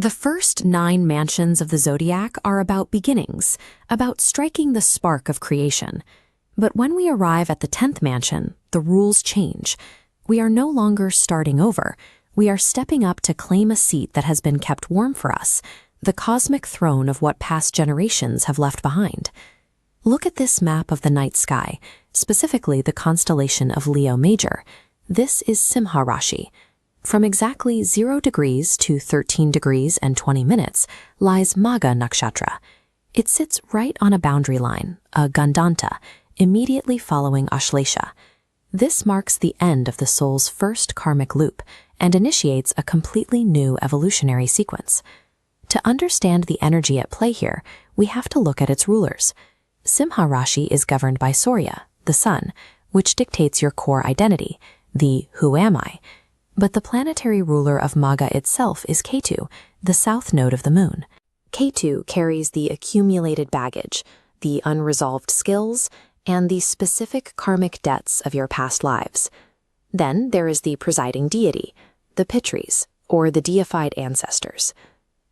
The first 9 mansions of the zodiac are about beginnings, about striking the spark of creation. But when we arrive at the 10th mansion, the rules change. We are no longer starting over. We are stepping up to claim a seat that has been kept warm for us, the cosmic throne of what past generations have left behind. Look at this map of the night sky, specifically the constellation of Leo Major. This is Simha Rashi. From exactly 0 degrees to 13 degrees and 20 minutes lies Magha Nakshatra. It sits right on a boundary line, a Gandanta, immediately following Ashlesha. This marks the end of the soul's first karmic loop and initiates a completely new evolutionary sequence. To understand the energy at play here, we have to look at its rulers. Simha Rashi is governed by Surya, the sun, which dictates your core identity, the who am I. But the planetary ruler of Magha itself is Ketu, the south node of the moon. Ketu carries the accumulated baggage, the unresolved skills, and the specific karmic debts of your past lives. Then there is the presiding deity, the Pitris, or the deified ancestors.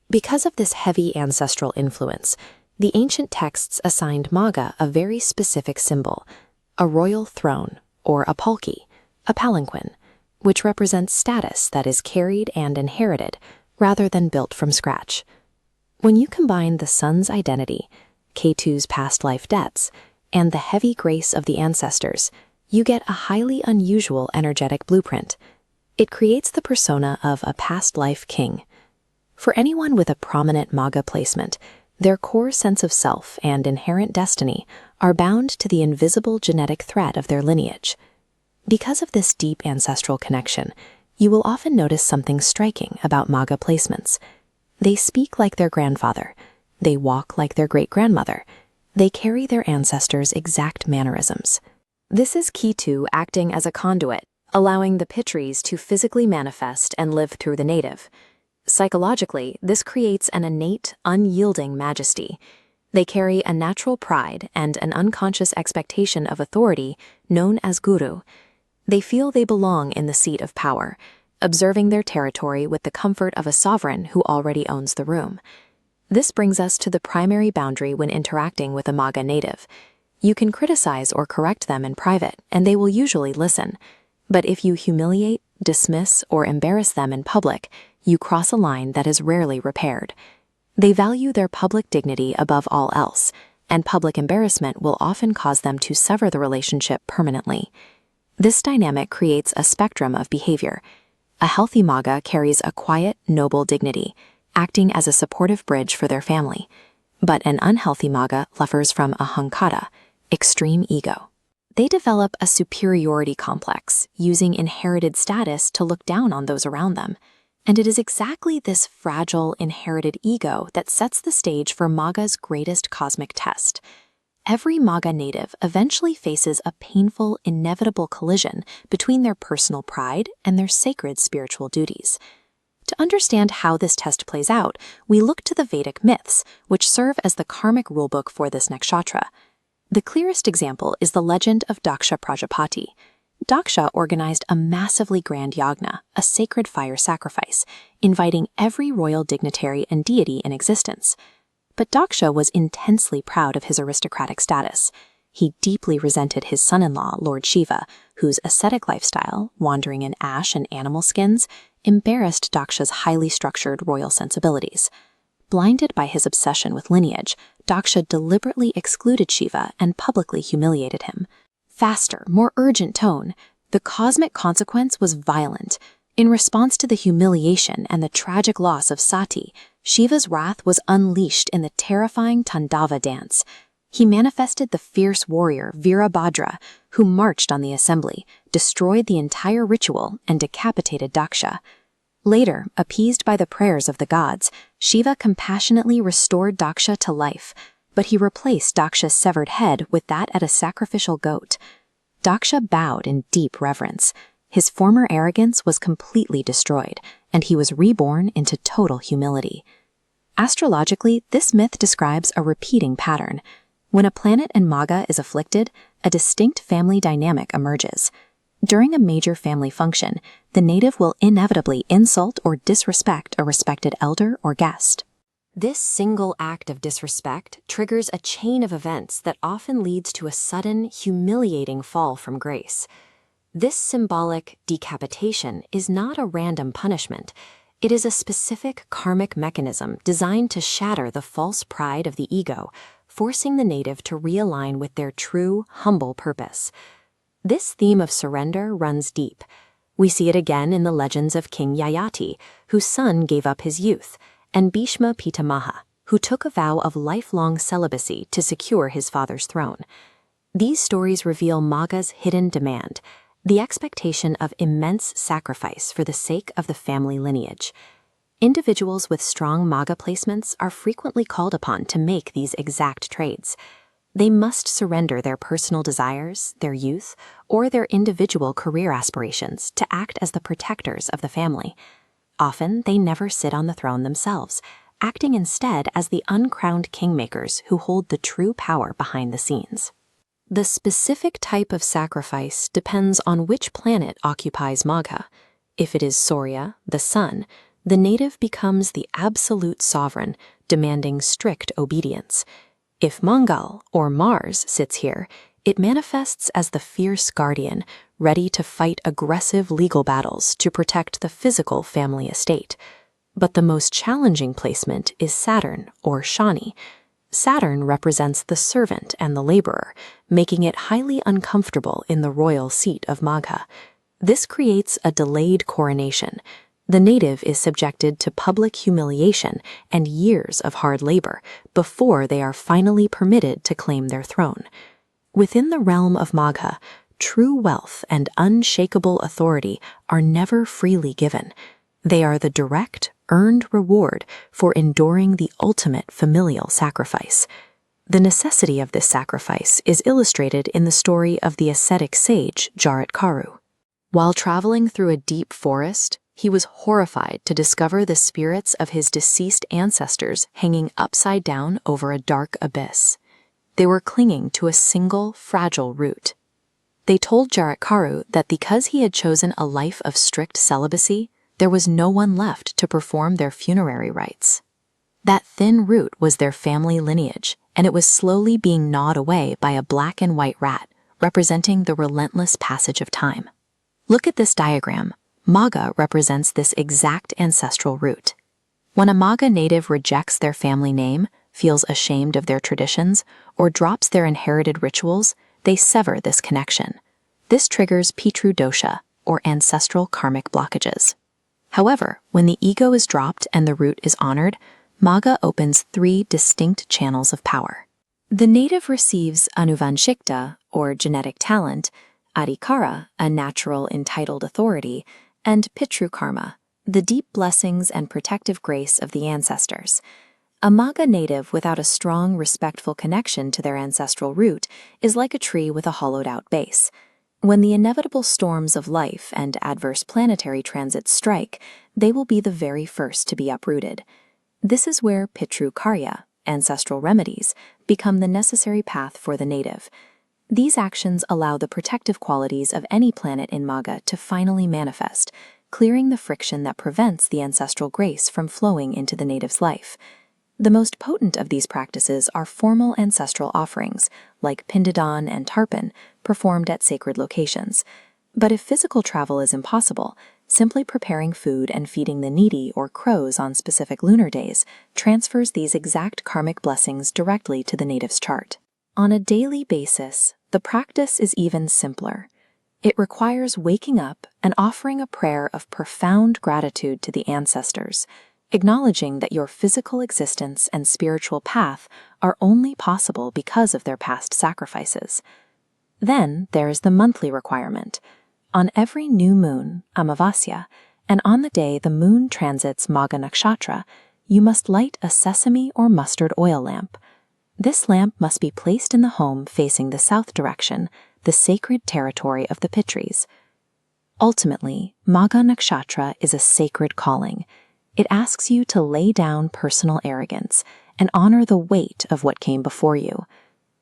Because of this heavy ancestral influence, the ancient texts assigned Magha a very specific symbol, a royal throne, or a palki, a palanquin, which represents status that is carried and inherited rather than built from scratch. When you combine the sun's identity, Ketu's past life debts, and the heavy grace of the ancestors, you get a highly unusual energetic blueprint. It creates the persona of a past life king. For anyone with a prominent Magha placement, their core sense of self and inherent destiny are bound to the invisible genetic thread of their lineage. Because of this deep ancestral connection, you will often notice something striking about Magha placements. They speak like their grandfather. They walk like their great-grandmother. They carry their ancestors' exact mannerisms. This is Ketu acting as a conduit, allowing the Pitris to physically manifest and live through the native. Psychologically, this creates an innate, unyielding majesty. They carry a natural pride and an unconscious expectation of authority known as guru. They feel they belong in the seat of power, observing their territory with the comfort of a sovereign who already owns the room. This brings us to the primary boundary when interacting with a Magha native. You can criticize or correct them in private, and they will usually listen. But if you humiliate, dismiss, or embarrass them in public, you cross a line that is rarely repaired. They value their public dignity above all else, and public embarrassment will often cause them to sever the relationship permanently. This dynamic creates a spectrum of behavior. A healthy Magha carries a quiet, noble dignity, acting as a supportive bridge for their family. But an unhealthy Magha suffers from ahankara, extreme ego. They develop a superiority complex, using inherited status to look down on those around them. And it is exactly this fragile, inherited ego that sets the stage for Magha's greatest cosmic test. Every Magha native eventually faces a painful, inevitable collision between their personal pride and their sacred spiritual duties. To understand how this test plays out, we look to the Vedic myths, which serve as the karmic rulebook for this nakshatra. The clearest example is the legend of Daksha Prajapati. Daksha organized a massively grand yagna, a sacred fire sacrifice, inviting every royal dignitary and deity in existence. But Daksha was intensely proud of his aristocratic status. He deeply resented his son-in-law, Lord Shiva, whose ascetic lifestyle, wandering in ash and animal skins, embarrassed Daksha's highly structured royal sensibilities. Blinded by his obsession with lineage, Daksha deliberately excluded Shiva and publicly humiliated him. Faster, more urgent tone, the cosmic consequence was violent. In response to the humiliation and the tragic loss of Sati, Shiva's wrath was unleashed in the terrifying Tandava dance. He manifested the fierce warrior Virabhadra, who marched on the assembly, destroyed the entire ritual, and decapitated Daksha. Later, appeased by the prayers of the gods, Shiva compassionately restored Daksha to life, but he replaced Daksha's severed head with that at a sacrificial goat. Daksha bowed in deep reverence. His former arrogance was completely destroyed, and he was reborn into total humility. Astrologically, this myth describes a repeating pattern. When a planet in Magha is afflicted, a distinct family dynamic emerges. During a major family function, the native will inevitably insult or disrespect a respected elder or guest. This single act of disrespect triggers a chain of events that often leads to a sudden, humiliating fall from grace. This symbolic decapitation is not a random punishment. It is a specific karmic mechanism designed to shatter the false pride of the ego, forcing the native to realign with their true, humble purpose. This theme of surrender runs deep. We see it again in the legends of King Yayati, whose son gave up his youth, and Bhishma Pitamaha, who took a vow of lifelong celibacy to secure his father's throne. These stories reveal Magha's hidden demand, the expectation of immense sacrifice for the sake of the family lineage. Individuals with strong Magha placements are frequently called upon to make these exact trades. They must surrender their personal desires, their youth, or their individual career aspirations to act as the protectors of the family. Often, they never sit on the throne themselves, acting instead as the uncrowned kingmakers who hold the true power behind the scenes. The specific type of sacrifice depends on which planet occupies Magha. If it is Surya, the sun, the native becomes the absolute sovereign, demanding strict obedience. If Mangal, or Mars, sits here, it manifests as the fierce guardian, ready to fight aggressive legal battles to protect the physical family estate. But the most challenging placement is Saturn, or Shani. Saturn represents the servant and the laborer, making it highly uncomfortable in the royal seat of Magha. This creates a delayed coronation. The native is subjected to public humiliation and years of hard labor before they are finally permitted to claim their throne. Within the realm of Magha, true wealth and unshakable authority are never freely given. They are the direct, earned reward for enduring the ultimate familial sacrifice. The necessity of this sacrifice is illustrated in the story of the ascetic sage Jarat Karu. While traveling through a deep forest, he was horrified to discover the spirits of his deceased ancestors hanging upside down over a dark abyss. They were clinging to a single, fragile root. They told Jarat Karu that because he had chosen a life of strict celibacy, there was no one left to perform their funerary rites. That thin root was their family lineage, and it was slowly being gnawed away by a black and white rat, representing the relentless passage of time. Look at this diagram. Magha represents this exact ancestral root. When a Magha native rejects their family name, feels ashamed of their traditions, or drops their inherited rituals, they sever this connection. This triggers Pitru dosha, or ancestral karmic blockages. However, when the ego is dropped and the root is honored, Magha opens 3 distinct channels of power. The native receives anuvanshikta, or genetic talent, adhikara, a natural entitled authority, and Pitru Karma, the deep blessings and protective grace of the ancestors. A Magha native without a strong, respectful connection to their ancestral root is like a tree with a hollowed-out base. When the inevitable storms of life and adverse planetary transits strike, they will be the very first to be uprooted. This is where Pitru Karma, ancestral remedies, become the necessary path for the native. These actions allow the protective qualities of any planet in Magha to finally manifest, clearing the friction that prevents the ancestral grace from flowing into the native's life. The most potent of these practices are formal ancestral offerings, like Pindadan and Tarpan, performed at sacred locations. But if physical travel is impossible, simply preparing food and feeding the needy or crows on specific lunar days transfers these exact karmic blessings directly to the native's chart. On a daily basis, the practice is even simpler. It requires waking up and offering a prayer of profound gratitude to the ancestors, acknowledging that your physical existence and spiritual path are only possible because of their past sacrifices. Then there is the monthly requirement. On every new moon, Amavasya, and on the day the moon transits Magha Nakshatra, you must light a sesame or mustard oil lamp. This lamp must be placed in the home facing the south direction, the sacred territory of the Pitris. Ultimately, Magha Nakshatra is a sacred calling. It asks you to lay down personal arrogance and honor the weight of what came before you.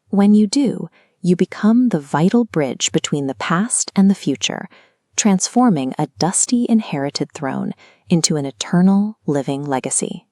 When you do, you become the vital bridge between the past and the future, transforming a dusty inherited throne into an eternal living legacy.